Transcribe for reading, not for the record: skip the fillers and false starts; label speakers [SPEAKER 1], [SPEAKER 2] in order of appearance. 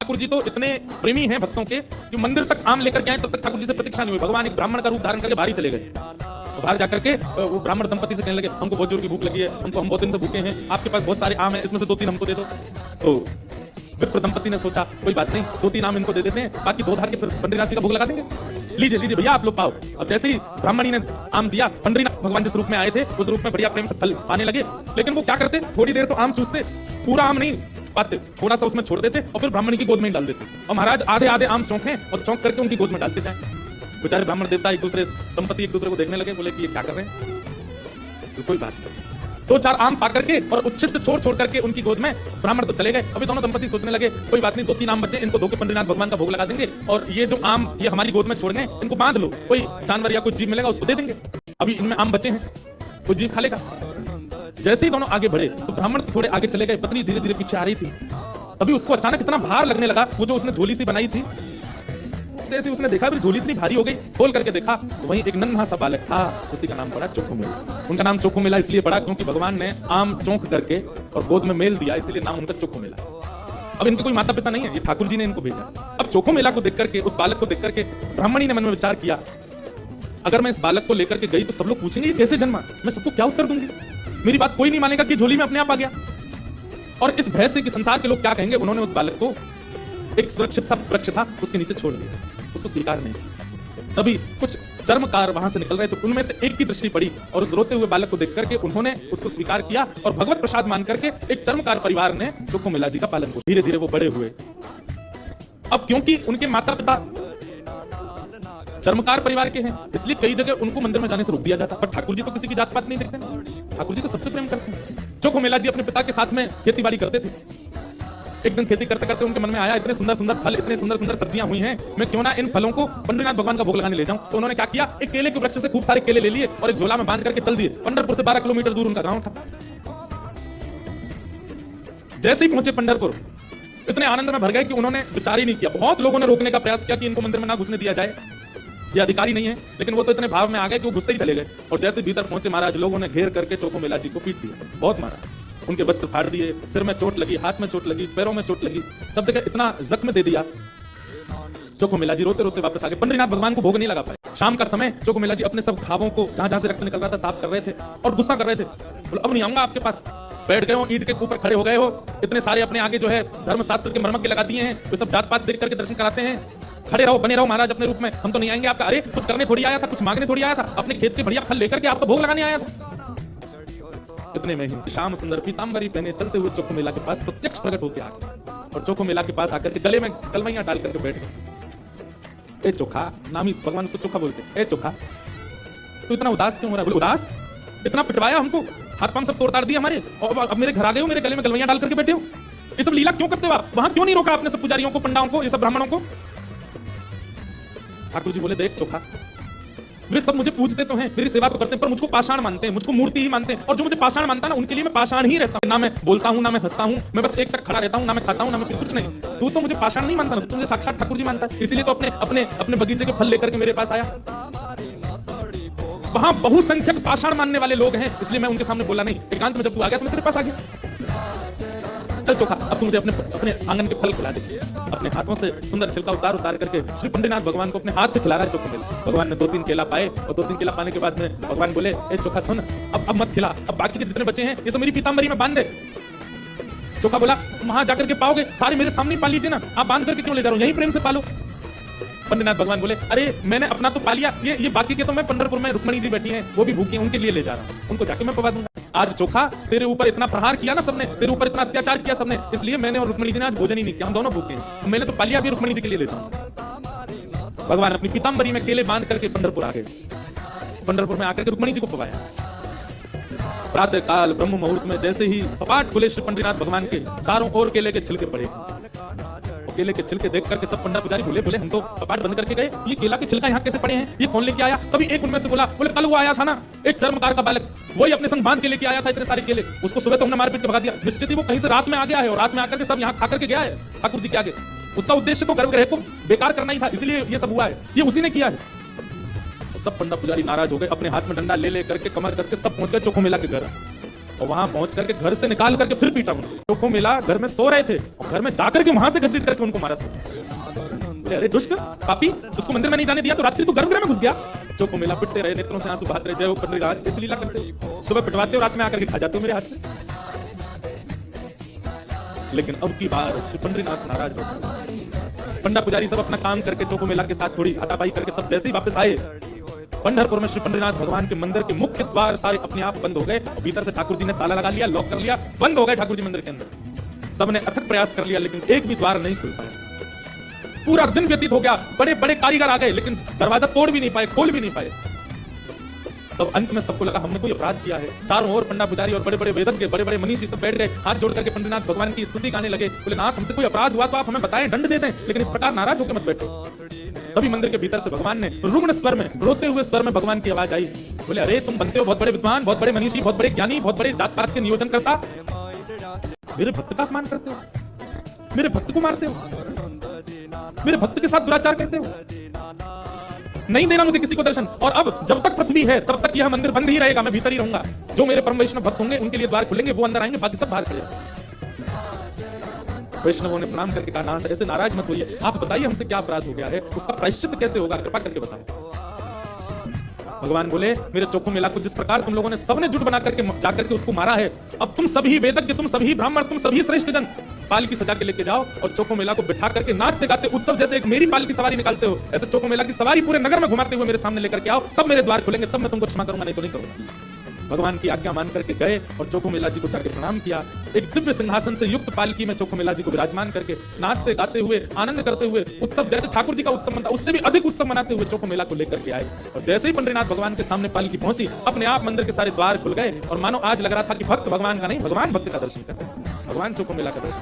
[SPEAKER 1] ठाकुर जी तो इतने प्रेमी हैं भक्तों के कि मंदिर तक आम लेकर के आए, तब तक ठाकुर जी से प्रतीक्षा नहीं हुई। भगवान एक ब्राह्मण का रूप धारण करके बाहर ही चले गए। तो बाहर जाकर के वो ब्राह्मण दंपति से कहने लगे, हमको बहुत जोर की भूख लगी है, हम बहुत दिन से भूखे हैं, आपके पास बहुत सारे आम हैं, इसमें से 2-3 हमको दे दो। तो विप्र दंपति ने सोचा कोई बात नहीं, 2-3 आम इनको दे देते हैं, बाकी 2 धार के फिर पंडरीनाथ जी का भोग लगा देंगे। लीजिए लीजिए भैया आप लोग पाओ। अब जैसे ही ब्राह्मणी ने आम दिया, पंडरीनाथ भगवान जिस रूप में आए थे उस रूप में बढ़िया प्रेम से फल पाने लगे। लेकिन वो क्या करते, थोड़ी देर तो आम चूसते, पूरा आम नहीं पाते, थोड़ा सा उसमें छोड़ देते और फिर ब्राह्मणी की गोद में ही डाल देते। और महाराज आधे आधे आम चौंके और चौंक करके उनकी गोद में डालते जाए। बेचारे ब्राह्मण देवता एक दूसरे दंपति एक दूसरे को देखने लगे, बोले कि ये क्या कर रहे हैं। तो कोई बात नहीं, 2-4 आम पा करके और उच्छिष्ट छोड़ करके उनकी गोद में ब्राह्मण तो चले गए। अभी दोनों दंपति सोचने लगे कोई बात नहीं, 2-3 आम बच्चे, इनको धोके पंडरीनाथ भगवान का भोग लगा देंगे और ये जो आम ये हमारी गोद में छोड़ गए, इनको बांध लो, कोई जानवर या कोई जीव मिलेगा उसको दे देंगे। अभी इनमें आम बचे हैं, कोई जीव खा लेगा। जैसे ही दोनों आगे बढ़े तो ब्राह्मण थोड़े आगे चले गए, पत्नी धीरे धीरे पीछे आ रही थी। अभी उसको अचानक इतना भार लगने लगा, वो जो उसने झोली सी बनाई थी, जैसे उसने देखा भी झोली इतनी भारी हो गई, खोल करके देखा तो वहीं एक नन्हा सा बालक था, उसी का नाम पड़ा चोखो मेला। उनका नाम चोखो मेला इसलिए पड़ा क्योंकि भगवान ने आम चौंक करके और गोद में मेल दिया, इसलिए नाम उनका चोखो मेला। अब इनके कोई माता पिता नहीं है, ये ठाकुर जी ने इनको भेजा। अब चोखो मेला को देख करके, उस बालक को देख करके ब्राह्मणी ने मन में विचार किया, अगर मैं इस बालक को लेकर के गई तो सब लोग पूछेंगे ये कैसे जन्मा, मैं सबको क्या उत्तर दूंगी, मेरी बात कोई नहीं मानेगा कि झोली में अपने आप आ गया। और इस भय से कि संसार के लोग क्या कहेंगे, उन्होंने उस बालक को एक सुरक्षित सा वृक्ष था उसके नीचे छोड़ दिया, उसको स्वीकार नहीं किया। तभी कुछ चर्मकार वहां से निकल रहे थे, उनमें से एक की दृष्टि पड़ी और उस रोते हुए बालक को देख करके उन्होंने उसको स्वीकार किया और भगवत प्रसाद मान करके एक चर्मकार परिवार ने चोखो मेला जी का पालन किया। धीरे धीरे वो बड़े हुए। अब क्योंकि उनके माता पिता चर्मकार परिवार के हैं, इसलिए कई जगह उनको मंदिर में जाने से रोक दिया जाता। पर ठाकुर जी तो किसी की जात पात नहीं देखते, ठाकुर जी तो सबसे प्रेम करते हैं। चोखो मेला जी अपने पिता के साथ में खेती बाड़ी करते थे। एक दिन खेती करते करते उनके मन में आया, इतने सुंदर सुंदर फल, इतने सुंदर सुंदर सब्जियां हुई हैं, मैं क्यों ना इन फलों को पंडरीनाथ भगवान का भोग लगाने ले जाऊं। तो उन्होंने क्या किया, एक केले के वृक्ष से खूब सारे केले ले लिए और एक झोला में बांध करके चल दिए। पंढरपुर से 12 किलोमीटर दूर उनका गांव था। जैसे ही पहुंचे पंढरपुर, इतने आनंद में भर गए कि उन्होंने विचार ही नहीं किया। बहुत लोगों ने रोकने का प्रयास किया कि इनको मंदिर में ना घुसने दिया जाए, ये अधिकारी नहीं है, लेकिन वो तो इतने भाव में आ गए कि वो घुसते ही चले गए। और जैसे भीतर पहुंचे महाराज, लोगों ने घेर करके चोखो मेला जी को पीट दिया, बहुत मारा, उनके वस्त्र फाड़ दिए, सिर में चोट लगी, हाथ में चोट लगी, पैरों में चोट लगी, सब जगह इतना जख्म दे दिया। चोखो मेला जी रोते रोते वापस आ गए। पंडरीनाथ भगवान को भोग नहीं लगा पाए। शाम का समय, चोखो मेला जी अपने सब घावों को जहां जहां से रक्त निकल रहा था साफ कर रहे थे और गुस्सा कर रहे थे। बोले अब नहीं आऊंगा आपके पास, बैठ गए हो, ईंट के ऊपर खड़े हो गए हो, इतने सारे अपने आगे जो है धर्मशास्त्र के मर्मज्ञ लगा दिए हैं, वे सब जात पात देख करके दर्शन कराते हैं, खड़े रहो, बने रहो महाराज अपने रूप में, हम तो नहीं आएंगे आपका। अरे कुछ करने थोड़ी आया था, कुछ मांगने थोड़ी आया था, अपने खेत के बढ़िया फल लेकर के आपको भोग लगाने आया था। इतने में ही श्याम सुंदर पीतांबरी पहने चलते हुए चोखो मेला के पास प्रत्यक्ष प्रकट होते आ गए और चोखो मेला के पास आकर के गले में कलमैया डाल करके बैठ गए। ए चोखा, नाम ही भगवान उसको चोखा बोलते। ए चोखा, तो इतना उदास क्यों हो रहा है? बोले उदास, इतना पिटवाया हमको, हाथ पांव सब तोड़ ताड़ दिए हमारे, और अब मेरे घर आ गए हो, मेरे गले में कलमैया डाल करके बैठे हो, ये सब लीला क्यों करते हो आप? वहां क्यों नहीं रोका आपने सब पुजारियों को, पंडाओं को, ये सब ब्राह्मणों को? ठाकुर जी बोले देख चोखा, वे सब मुझे पूजते तो हैं, मेरी सेवा तो करते हैं, पर मुझको पाषाण मानते हैं, मुझको मूर्ति ही मानते हैं, और जो मुझे पाषाण मानता है ना, उनके लिए मैं पाषाण ही रहता हूं। ना मैं बोलता हूं, ना मैं हंसता हूं, मैं बस एक तक खड़ा रहता हूं, ना मैं खाता हूं, ना मैं कुछ नहीं। तू तो मुझे पाषाण नहीं मानता ना, तू मुझे साक्षात ठाकुर जी मानता है, इसीलिए तो अपने अपने अपने बगीचे के फल लेकर के मेरे पास आया। वहां बहुसंख्यक पाषाण मानने वाले लोग हैं, इसलिए मैं उनके सामने बोला नहीं। एकांत में जब तू आ गया तो मैं तेरे पास आ गया। चल चोखा, अब तू मुझे अपने अपने आंगन के फल खिला दे। अपने हाथों से सुंदर छिलका उतार उतार करके श्री पंडरीनाथ भगवान को अपने हाथ से खिला रहा है चोखो मेला। भगवान ने 2-3 केला पाए और 2-3 केला पाने के बाद में भगवान बोले, ए चोखा सुन, अब मत खिला, अब बाकी के जितने बचे हैं ये सब मेरी पीतांबरी में बांध दे। चोखा बोला, वहां जाकर के पाओगे, सारे मेरे सामने पा लीजिए ना, आप बांध करके क्यों ले जा रहे हो, यही प्रेम से पालो। पंडरीनाथ भगवान बोले, अरे मैंने अपना तो पा लिया, ये बाकी के तो मैं पंढरपुर में रुक्मणी जी बैठी हैं, वो भी भूखी हैं, उनके लिए ले जा रहा हूं, उनको जाके मैं पवा दूंगा। आज चोखा, तेरे ऊपर इतना प्रहार किया ना सबने, तेरे ऊपर इतना अत्याचार किया सबने, इसलिए मैंने और रुक्मणी जी ने आज भोजन ही नहीं किया, हम दोनों भूखे हैं, मैंने तो पा लिया, अभी रुक्मणी जी के लिए ले जाऊंगा। भगवान अपनी पीतांबरी में केले बांध करके पंढरपुर आ गए। पंढरपुर में आकर के रुक्मणी जी को पवाया। प्रातः काल ब्रह्म मुहूर्त में जैसे ही कपाट खुले श्री पंडरीनाथ भगवान के, चारों ओर केले के छिलके पड़े। केले के छिलके देख करके सब पंडा पुजारी बोले हम तो कपाट बंद करके गए, ये केला के छिलका यहाँ कैसे पड़े हैं, ये कौन लेके आया? तभी एक उनमें से बोले कल वो आया था ना, एक चर्मकार का बालक, वही अपने संग बांध के लेके आया था इतने सारे केले, उसको सुबह तो हमने मार पीट के भगा दिया, निश्चित ही वो कहीं से रात में आ गया है और रात में आकर के सब यहाँ खा करके गया है ठाकुर जी के आगे। उसका उद्देश्य तो गर्भगृह को बेकार करना ही था, इसलिए ये सब हुआ है, ये उसी ने किया है। सब पंडा पुजारी नाराज हो गए, अपने हाथ में डंडा ले करके कमर कस के सब पहुंच गए चोखो मेला के घर। और वहां पहुंच करके घर से निकाल करके फिर पीटा उनको। चोखो मेला घर में सो रहे थे और घर में जाकर के वहां से घसीट करके उनको मारा सब। अरे दुष्ट पापी, उसको मंदिर में नहीं जाने दिया तो रात्रि तू गर्भगृह में घुस गया। चोखो मेला पिटते रहे, नेत्रों से आंसू बहाते रहे, जय हो पंडरीराज ऐसी लीला करते। सुबह पिटवाते हो, रात में आकर के खा जाते हो मेरे हाथ से। लेकिन अब की बार श्री पंडरीनाथ नाराज हो गए। पंडा पुजारी सब अपना काम करके चोखो मेला के साथ थोड़ी हाथापाई करके सब जैसे ही वापस आए, पंढरपुर में श्री पंडरीनाथ भगवान के मंदिर के मुख्य द्वार सारे अपने आप बंद हो गए और भीतर से ठाकुर जी ने ताला लगा लिया, लॉक कर लिया, बंद हो गए ठाकुर जी मंदिर के अंदर। सबने अथक प्रयास कर लिया लेकिन एक भी द्वार नहीं खुल पाया। पूरा दिन व्यतीत हो गया, बड़े बड़े कारीगर आ गए लेकिन दरवाजा तोड़ भी नहीं पाए, खोल भी नहीं पाए। तब अंत में सबको लगा हमने कोई अपराध किया है। चारों ओर पंडा पुजारी और बड़े बड़े वेदज्ञ, बड़े बड़े मनीषी सब बैठ गए, हाथ जोड़ करके पंडरीनाथ भगवान की स्तुति गाने लगे। बोले नाथ हमसे कोई अपराध हुआ तो आप हमें बताएं, दंड दे दें, लेकिन इस प्रकार नाराज होकर मत बैठो। तभी मंदिर के भीतर से भगवान ने रुग्ण स्वर में, रोते हुए स्वर में भगवान की आवाज आई। बोले अरे तुम बनते हो बहुत बड़े विद्वान, बहुत बड़े मनीषी, बहुत बड़े ज्ञानी, बहुत बड़े जात पात के नियोजन करता, मेरे भक्त का अपमान करते हो, मेरे भक्त को मारते हो, मेरे भक्त के साथ दुराचार करते हो। नहीं देना मुझे किसी को दर्शन, और अब जब तक पृथ्वी है तब तक यह मंदिर बंद ही रहेगा, मैं भीतर ही रहूंगा। जो मेरे परम वैष्णव भक्त होंगे उनके लिए द्वार खुलेंगे, वो अंदर आएंगे, बाकी सब बाहर खड़े। वैष्णवों ने प्रणाम करके कहा नाथ ऐसे नाराज मत होइए, आप बताइए हमसे क्या अपराध हो गया है, उसका प्रायश्चित कैसे होगा, कृपा करके बताओ। भगवान बोले मेरे चोखो मेला को जिस प्रकार तुम लोगों ने सबने जुट बना करके जाकर के उसको मारा है, अब तुम सभी वेदज्ञ, तुम सभी ब्राह्मण, तुम सभी श्रेष्ठ जन पालकी सजा के लेके जाओ और चोखो मेला को बिठा करके नाचते गाते उत्सव जैसे एक मेरी पालकी सवारी निकालते हो, ऐसे चोखो मेला की सवारी पूरे नगर में घुमाते हुए मेरे सामने लेकर के आओ, तब मेरे द्वार खुलेंगे, तब मैं तुमको क्षमा करूंगा, नहीं तो नहीं करूंगा। भगवान की आज्ञा मान करके गए और चोखो मेला जी को जाकर प्रणाम किया। एक दिव्य सिंहासन से युक्त पालकी में चोखो मेला जी को विराजमान करके नाचते गाते हुए, आनंद करते हुए, उत्सव जैसे ठाकुर जी का उत्सव मनता उससे भी अधिक उत्सव मनाते हुए चोखो मेला को लेकर के आए। और जैसे ही पंडरीनाथ भगवान के सामने पालकी पहुंची, अपने आप मंदिर के सारे द्वार खुल गए और मानो आज लग रहा था कि भक्त भगवान का नहीं, भगवान भक्त का दर्शन कर रहे हैं, भगवान चोखो मेला का दर्शन।